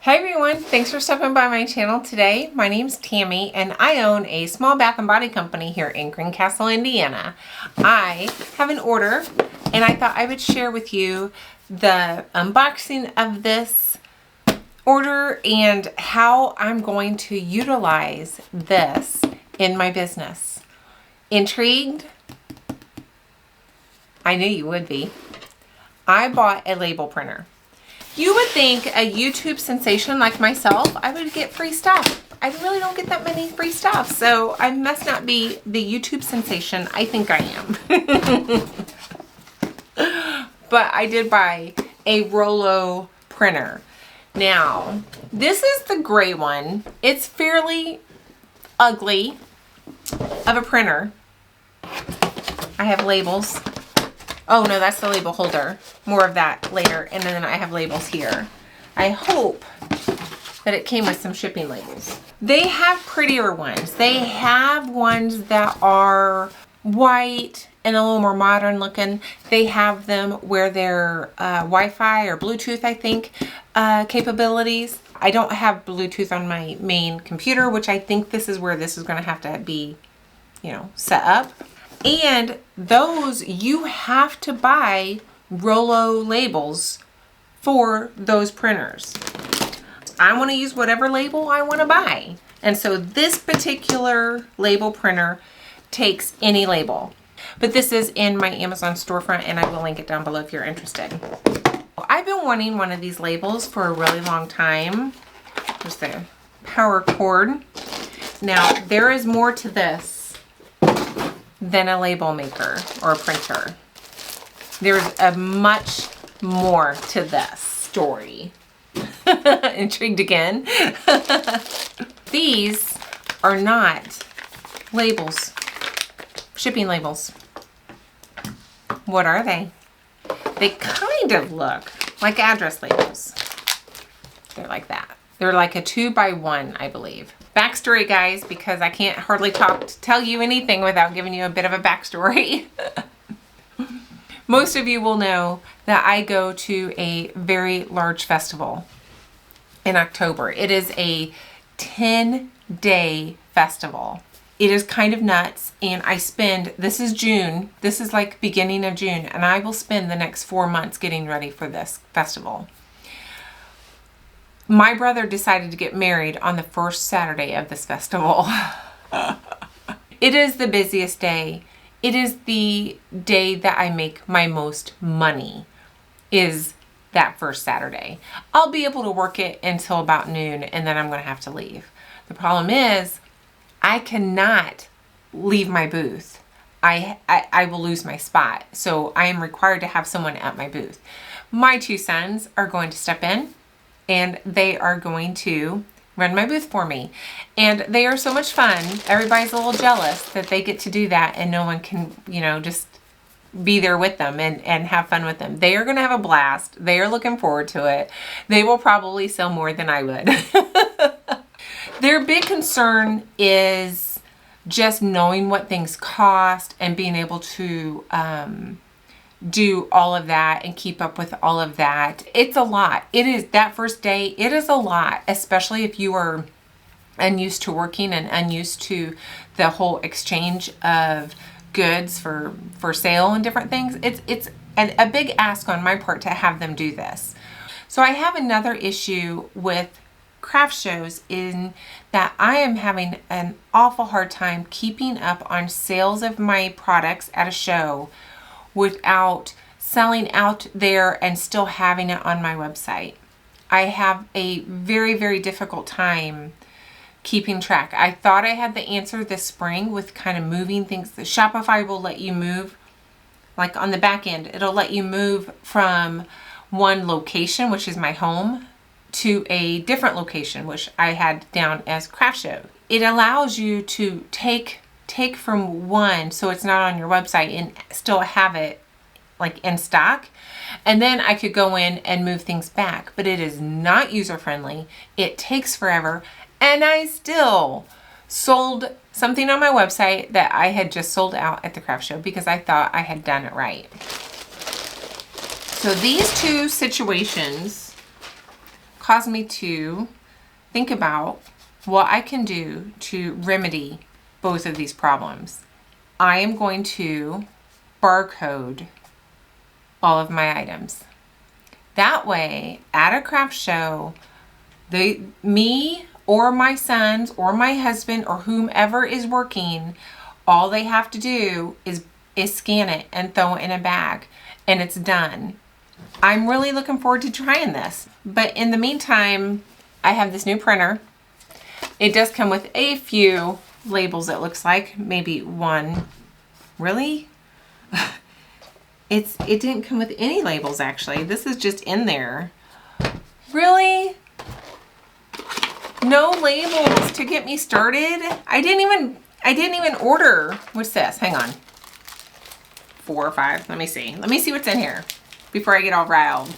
Hi everyone, thanks for stopping by my channel today. My name's Tammy and I own a small bath and body company here in Greencastle, Indiana. I have an order and I thought I would share with you the unboxing of this order and how I'm going to utilize this in my business. Intrigued? I knew you would be. I bought a label printer. You would think a YouTube sensation like myself, I would get free stuff. I really don't get that many free stuff, so I must not be the YouTube sensation I think I am. But I did buy a Rollo printer. Now, this is the gray one. It's fairly ugly of a printer. I have labels. Oh no, that's the label holder. More of that later. And then I have labels here. I hope that it came with some shipping labels. They have prettier ones. They have ones that are white and a little more modern looking. They have them where they're Wi-Fi or Bluetooth, I think, capabilities. I don't have Bluetooth on my main computer, which I think this is where this is going to have to be, set up. And those, you have to buy Rollo labels for those printers. I want to use whatever label I want to buy. And so this particular label printer takes any label. But this is in my Amazon storefront and I will link it down below if you're interested. I've been wanting one of these labels for a really long time. There's the power cord. Now, there is more to this than a label maker or a printer. There's a much more to this story. Intrigued again? These are not labels, shipping labels. What are they? They kind of look like address labels. They're like that. They're like a 2x1, I believe. Backstory, guys, because I can't hardly tell you anything without giving you a bit of a backstory. Most of you will know that I go to a very large festival in October. It is a 10-day festival. It is kind of nuts, and I spend, this is June, this is like beginning of June, and I will spend the next 4 months getting ready for this festival. My brother decided to get married on the first Saturday of this festival. It is the busiest day. It is the day that I make my most money, is that first Saturday. I'll be able to work it until about noon and then I'm going to have to leave. The problem is I cannot leave my booth. I will lose my spot. So I am required to have someone at my booth. My two sons are going to step in and they are going to run my booth for me. And they are so much fun. Everybody's a little jealous that they get to do that and no one can, just be there with them and have fun with them. They are going to have a blast. They are looking forward to it. They will probably sell more than I would. Their big concern is just knowing what things cost and being able to do all of that and keep up with all of that. It's a lot. It is that first day. It is a lot, especially if you are unused to working and unused to the whole exchange of goods for sale and different things. It's a big ask on my part to have them do this. So I have another issue with craft shows in that I am having an awful hard time keeping up on sales of my products at a show without selling out there and still having it on my website. I have a very, very difficult time keeping track. I thought I had the answer this spring with kind of moving things. The Shopify will let you move, like on the back end, it'll let you move from one location, which is my home, to a different location, which I had down as craft show. It allows you to take from one so it's not on your website and still have it like in stock. And then I could go in and move things back, but it is not user friendly. It takes forever. And I still sold something on my website that I had just sold out at the craft show because I thought I had done it right. So these two situations caused me to think about what I can do to remedy both of these problems. I am going to barcode all of my items. That way, at a craft show, me or my sons or my husband or whomever is working, all they have to do is scan it and throw it in a bag, and it's done. I'm really looking forward to trying this. But in the meantime, I have this new printer. It does come with a few labels, it looks like. Maybe one. Really? It didn't come with any labels, actually. This is just in there. Really? No labels to get me started? I didn't even order. What's this? Hang on. 4 or 5. Let me see. Let me see what's in here before I get all riled.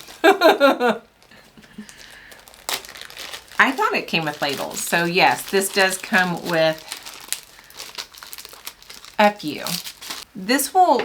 I thought it came with labels. So yes, this does come with a few. This will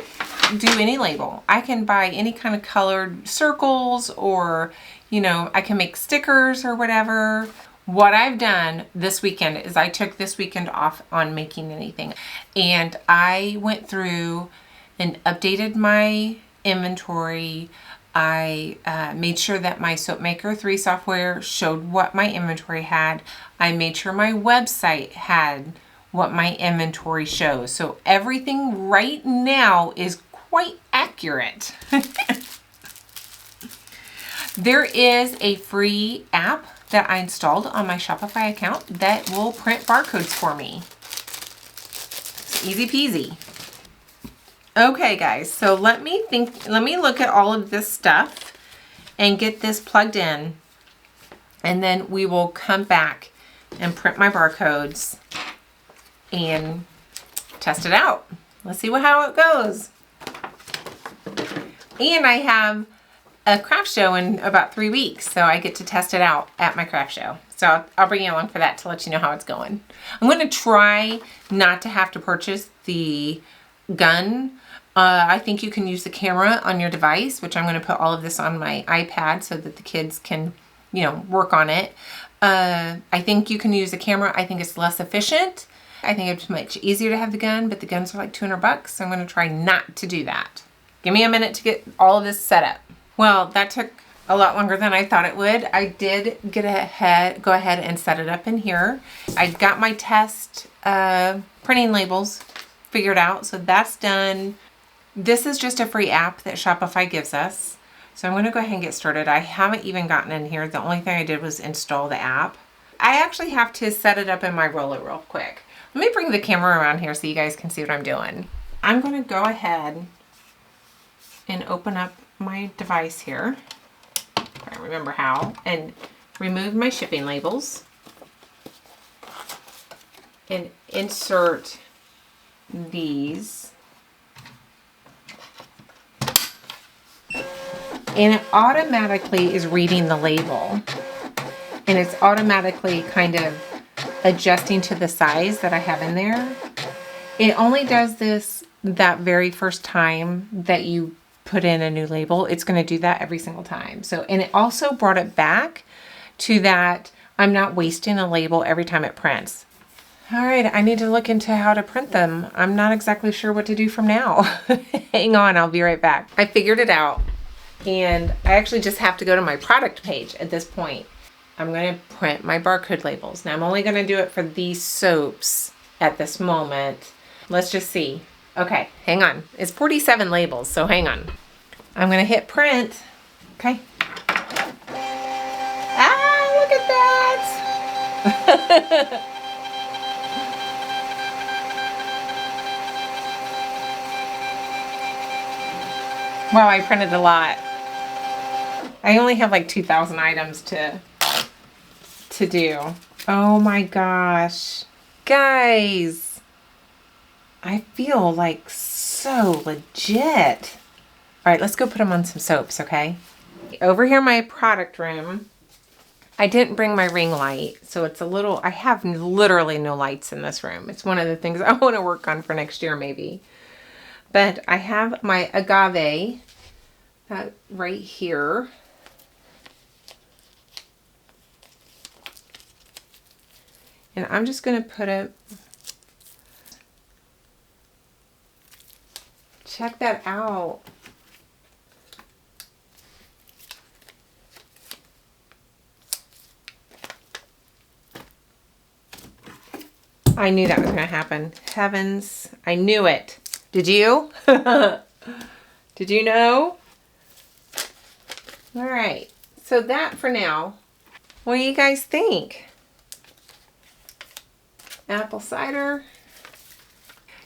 do any label. I can buy any kind of colored circles, or, you know, I can make stickers or whatever. What I've done this weekend is I took this weekend off on making anything, and I went through and updated my inventory. I made sure that my Soapmaker 3 software showed what my inventory had. I made sure my website had what my inventory shows. So everything right now is quite accurate. There is a free app that I installed on my Shopify account that will print barcodes for me. It's easy peasy. Okay guys, so let me look at all of this stuff and get this plugged in, and then we will come back and print my barcodes and test it out. Let's see how it goes. And I have a craft show in about 3 weeks, so I get to test it out at my craft show. So I'll bring you along for that to let you know how it's going. I'm going to try not to have to purchase the gun. I think you can use the camera on your device, which I'm going to put all of this on my iPad so that the kids can, you know, work on it. I think you can use the camera. I think it's less efficient. I think it's much easier to have the gun, but the guns are like $200, so I'm going to try not to do that. Give me a minute to get all of this set up. Well, that took a lot longer than I thought it would. I did go ahead and set it up in here. I got my test printing labels figured out, so that's done. This is just a free app that Shopify gives us. So I'm going to go ahead and get started. I haven't even gotten in here. The only thing I did was install the app. I actually have to set it up in my Rollo real quick. Let me bring the camera around here so you guys can see what I'm doing. I'm going to go ahead and open up my device here. I don't remember how. And remove my shipping labels. And insert these. And it automatically is reading the label. And it's automatically kind of adjusting to the size that I have in there. It only does this that very first time that you put in a new label. It's going to do that every single time. So, and it also brought it back to that I'm not wasting a label every time it prints. All right, I need to look into how to print them. I'm not exactly sure what to do from now. Hang on, I'll be right back. I figured it out, and I actually just have to go to my product page at this point. I'm going to print my barcode labels. Now I'm only going to do it for these soaps at this moment. Let's just see. Okay, hang on. It's 47 labels, so hang on. I'm going to hit print. Okay. Ah, look at that. Wow, I printed a lot. I only have like 2,000 items to do. Oh my gosh. Guys, I feel like so legit. All right, let's go put them on some soaps, okay? Over here in my product room, I didn't bring my ring light, so it's a little, I have literally no lights in this room. It's one of the things I want to work on for next year maybe. But I have my agave right here. And I'm just going to put it, check that out. I knew that was going to happen. Heavens, I knew it. Did you? Did you know? All right, so that for now. What do you guys think? Apple cider.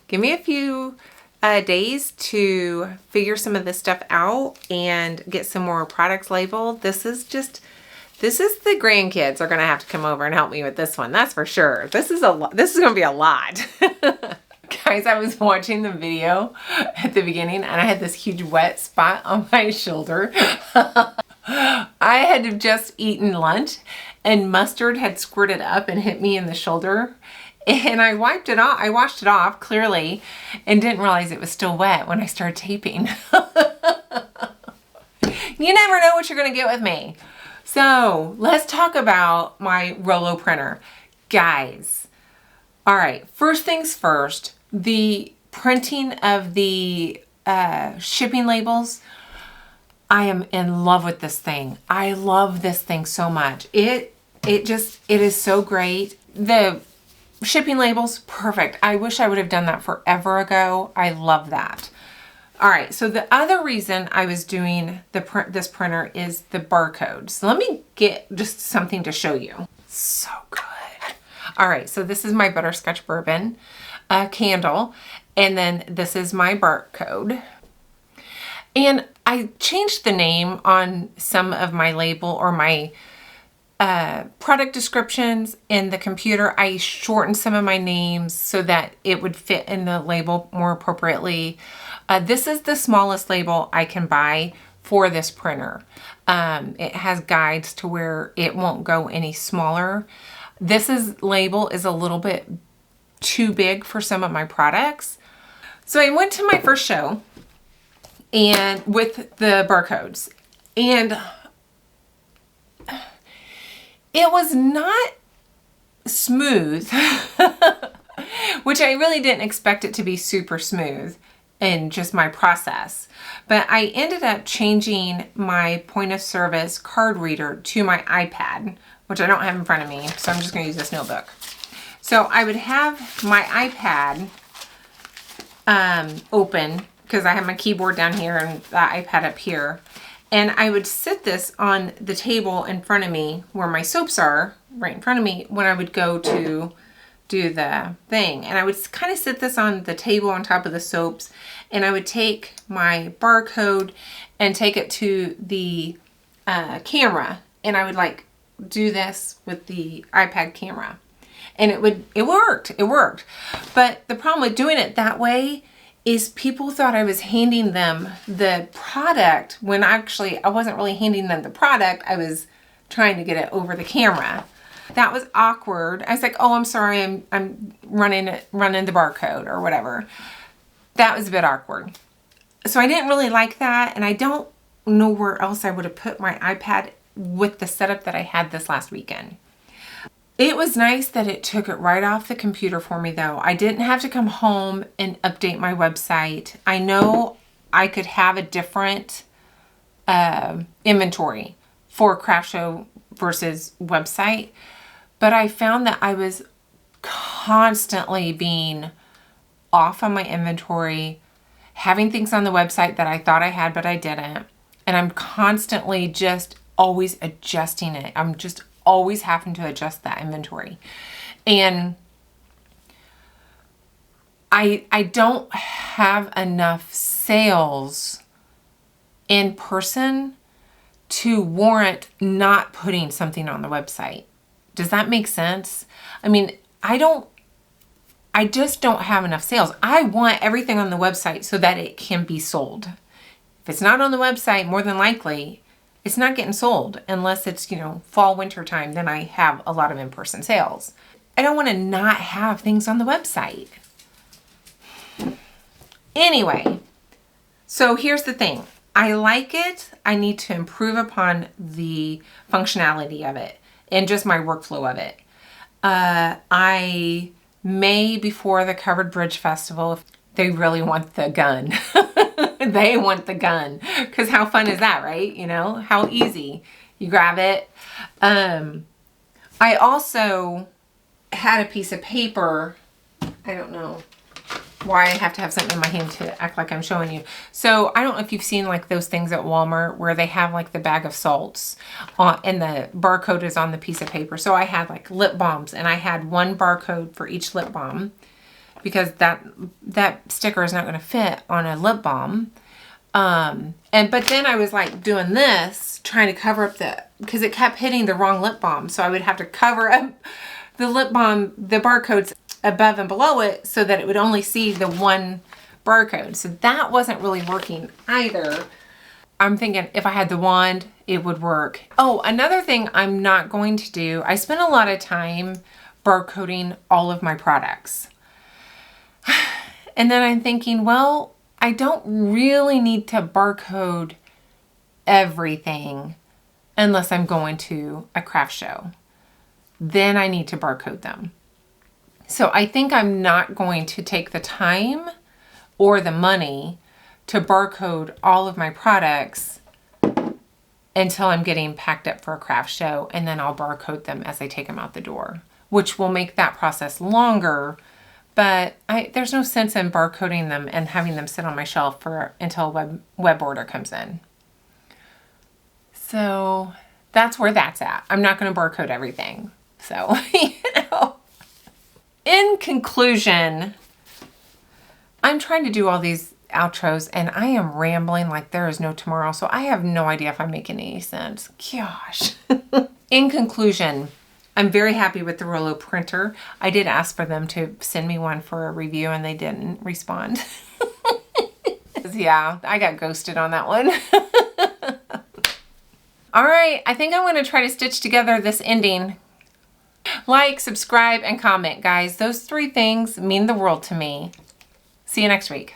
Give me a few days to figure some of this stuff out and get some more products labeled. This is the grandkids are gonna have to come over and help me with this one. That's for sure. This is gonna be a lot. Guys, I was watching the video at the beginning and I had this huge wet spot on my shoulder. I had just eaten lunch and mustard had squirted up and hit me in the shoulder. And I wiped it off. I washed it off clearly and didn't realize it was still wet when I started taping. You never know what you're gonna get with me. So let's talk about my Rollo printer. Guys, all right, first things first, the printing of the shipping labels, I am in love with this thing. I love this thing so much. It is so great. The shipping labels, perfect. I wish I would have done that forever ago. I love that. All right, so the other reason I was doing this printer is the barcode. So let me get just something to show you. So good. All right, so this is my butterscotch bourbon candle, and then this is my barcode. And I changed the name on some of my label or my product descriptions in the computer. I shortened some of my names so that it would fit in the label more appropriately. This is the smallest label I can buy for this printer. It has guides to where it won't go any smaller. Label is a little bit too big for some of my products. So I went to my first show and with the barcodes, and it was not smooth, which I really didn't expect it to be super smooth in just my process. But I ended up changing my point of service card reader to my iPad, which I don't have in front of me, so I'm just gonna use this notebook. So I would have my iPad open, because I have my keyboard down here and the iPad up here. And I would sit this on the table in front of me where my soaps are, right in front of me, when I would go to do the thing. And I would kind of sit this on the table on top of the soaps, and I would take my barcode and take it to the camera, and I would like do this with the iPad camera. And it worked. But the problem with doing it that way is people thought I was handing them the product when actually I wasn't really handing them the product. I was trying to get it over the camera. That was awkward. I was like, oh, I'm sorry, I'm running the barcode or whatever. That was a bit awkward. So I didn't really like that, and I don't know where else I would have put my iPad with the setup that I had this last weekend. It was nice that it took it right off the computer for me though. I didn't have to come home and update my website. I know I could have a different inventory for craft show versus website, but I found that I was constantly being off on my inventory, having things on the website that I thought I had but I didn't, and I'm constantly just always adjusting it. I'm just always having to adjust that inventory. And I don't have enough sales in person to warrant not putting something on the website. Does that make sense? I mean, I just don't have enough sales. I want everything on the website so that it can be sold. If it's not on the website, more than likely, it's not getting sold unless it's, fall, winter time, then I have a lot of in-person sales. I don't want to not have things on the website. Anyway, so here's the thing. I like it. I need to improve upon the functionality of it and just my workflow of it. I may, before the Covered Bridge Festival, if they really want the gun. They want the gun. Because how fun is that, right? You know, how easy. You grab it. I also had a piece of paper. I don't know why I have to have something in my hand to act like I'm showing you. So I don't know if you've seen like those things at Walmart where they have like the bag of salts and the barcode is on the piece of paper. So I had like lip balms, and I had one barcode for each lip balm because that sticker is not going to fit on a lip balm. But then I was like doing this, trying to cover up because it kept hitting the wrong lip balm. So I would have to cover up the lip balm, the barcodes above and below it, so that it would only see the one barcode. So that wasn't really working either. I'm thinking if I had the wand, it would work. Oh, another thing I'm not going to do, I spent a lot of time barcoding all of my products. And then I'm thinking, well, I don't really need to barcode everything unless I'm going to a craft show. Then I need to barcode them. So I think I'm not going to take the time or the money to barcode all of my products until I'm getting packed up for a craft show, and then I'll barcode them as I take them out the door, which will make that process longer. But there's no sense in barcoding them and having them sit on my shelf until a web order comes in. So that's where that's at. I'm not going to barcode everything. So, you know. In conclusion, I'm trying to do all these outros and I am rambling like there is no tomorrow. So I have no idea if I'm making any sense. Gosh. In conclusion, I'm very happy with the Rollo Printer. I did ask for them to send me one for a review and they didn't respond. Yeah, I got ghosted on that one. All right, I think I'm going to try to stitch together this ending. Like, subscribe, and comment, guys. Those 3 things mean the world to me. See you next week.